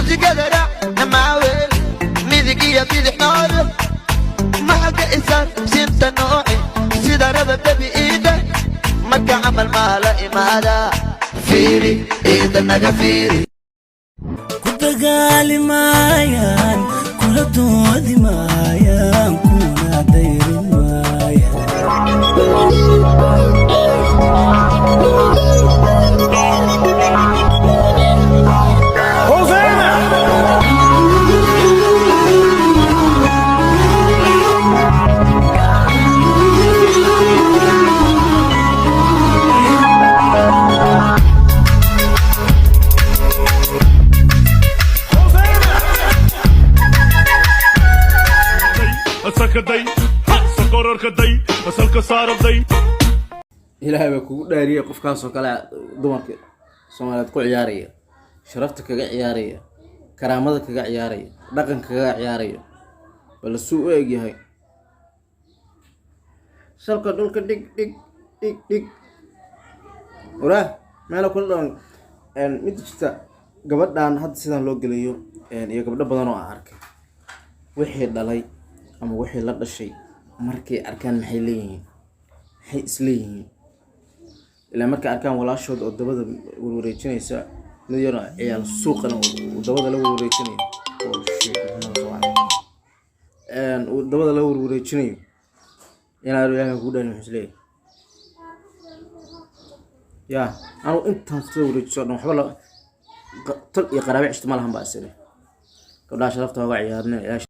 موسيقى درع معاول ميديكية في الحنار ما حق إسان سنت نوعي سيدا ربب بإيدك مكة عمل مالا إمالا فيري إيدا نجا فيري كنت قالي مايان كل دودي مايان كنا دايرين مايان سكدي سكرر كدي وصلك صار بدي إلهي بكو دارية قف كاسو كلا دمرك سوماليد كو عيارية شرفتك كا عيارية كرامتك كا عيارية دقنك كا عيارية بل سوء ايجي هاي سلك دولك ديك ديك ديك ديك وراه مالا كل دون ميد جتا gabadhan hadda sidaan loo geliyo iyo gabadho badan oo arkay wixii dhalay ama wixii la dhashay markay arkaan maxay leeyihiin maxay isleeyihiin ilaa markay arkaan walaashood oo dabada wareejinaysa mid yar ciyaal suuqana oo dabada la wareejinayo oo dabada la wareejinayo inaa ilaahay ku dhalin xusleey ya anu intaan soo wareejiso waxba la tol iyo qaraabo ijtimaal han baa isle gabdhaha sharafta uga ciyaarnay